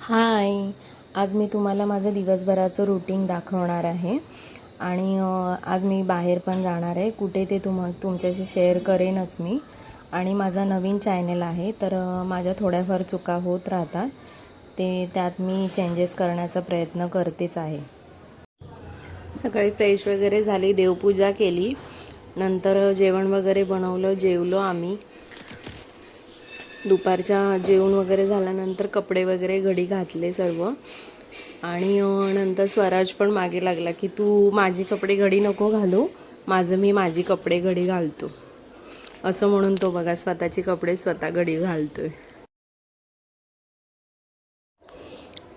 हाय. आज मी तुम्हाला माझं दिवसभराचं रूटीन दाखवणार आहे आणि आज मी बाहेर पण जाणार आहे. कुठे ते तुमच्याशी शेअर करेनच मी. आणि माझा नवीन चॅनल आहे, तर माझ्या थोड्याफार चुका होत राहतात, त्यात मी चेंजेस करण्याचा प्रयत्न करतेच आहे. सकाळी फ्रेश वगैरे झाली, देवपूजा केली, नंतर जेवण वगैरे बनवलं, जेवलो आम्ही. दुपारच्या जेवण वगैरे झाल्यानंतर कपडे वगैरे घडी घातले सर्व. आणि नंतर स्वराज पण मागे लागला की तू माझी कपडे घडी नको घालू, माझी कपडे घडी घालतो, असं म्हणून तो बघा स्वतःची कपडे स्वतः घडी घालतोय.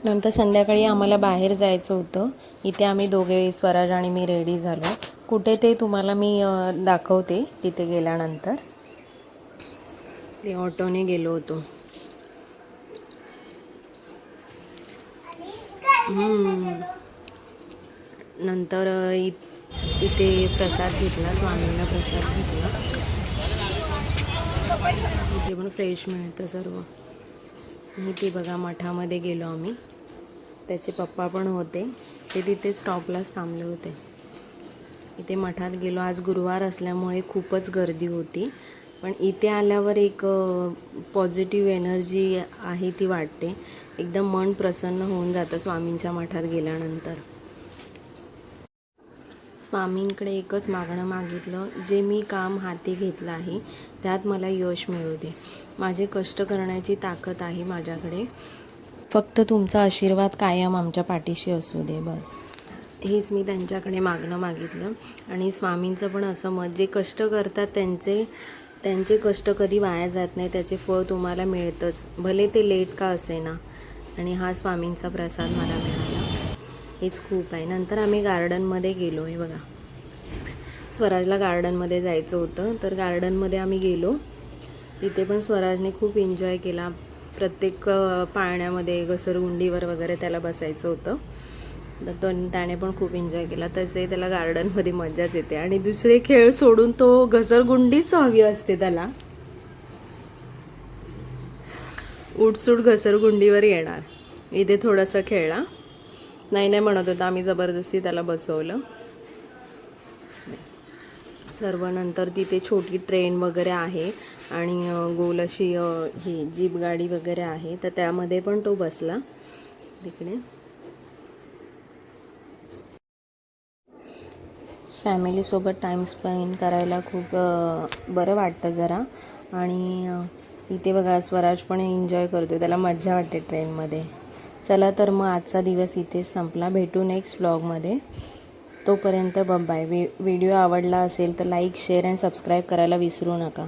नंतर संध्याकाळी आम्हाला बाहेर जायचं होतं. इथे आम्ही दोघे, स्वराज आणि मी, रेडी झालो. कुठे ते तुम्हाला मी दाखवते तिथे गेल्यानंतर. ते ऑटोने गेलो होतो. नंतर इथे प्रसाद घेतला, स्वामींना प्रसाद घेतला. इथे पण फ्रेश मिळतं सर्व. इथे बघा मठामध्ये गेलो आम्ही. त्याचे पप्पा पण होते, ते तिथे स्टॉपलाच थांबले होते. इथे मठात गेलो. आज गुरुवार असल्यामुळे खूपच गर्दी होती, पण इथे आल्यावर एक पॉझिटिव्ह एनर्जी आहे ती वाटते. एकदम मन प्रसन्न होऊन जातं स्वामींच्या मठात गेल्यानंतर. स्वामींकडे एकच मागणं मागितलं, जे मी काम हाती घेतलं आहे त्यात मला यश मिळू दे. माझे कष्ट करण्याची ताकद आहे माझ्याकडे, फक्त तुमचा आशीर्वाद कायम आमच्या पाठीशी असू दे, बस. हेच मी त्यांच्याकडे मागणं मागितलं. आणि स्वामींचं पण असं मत, जे कष्ट करतात त्यांचे कष्ट कधी वाया जात नाही, त्याचे फळ तुम्हाला मिळतंच, भले ते लेट का असेना. आणि हा स्वामींचा प्रसाद मला मिळाला, हेच खूप आहे. नंतर आम्ही गार्डनमध्ये गेलो आहे बघा. स्वराजला गार्डनमध्ये जायचं होतं, तर गार्डनमध्ये आम्ही गेलो. तिथे पण स्वराजने खूप एन्जॉय केला. प्रत्येक पाळण्यामध्ये, घसरगुंडीवर वगैरे त्याला बसायचं होतं, तर त्याने पण खूप एन्जॉय केला. तसे त्याला गार्डनमध्ये मजाच येते. आणि दुसरे खेळ सोडून तो घसरगुंडीच हवी असते त्याला. उठसूट घसरगुंडीवर येणार. इथे थोडंसं खेळला, नाही म्हणत होता. आम्ही जबरदस्ती त्याला बसवलं सर्व. नंतर तिथे छोटी ट्रेन वगैरे आहे आणि गोल अशी ही जीप गाडी वगैरे आहे, तर त्यामध्ये पण तो बसला तिकडे. फॅमिलीसोबत टाईम स्पेंड करायला खूप बरं वाटतं जरा. आणि इथे बघा स्वराज पण एन्जॉय करतो, त्याला मज्जा वाटते ट्रेनमध्ये. चला तर मग आजचा दिवस इथेच संपला. भेटू नेक्स्ट व्लॉगमध्ये. तोपर्यंत बाय. व्हिडिओ आवडला असेल तर लाईक, शेअर आणि सबस्क्राईब करायला विसरू नका.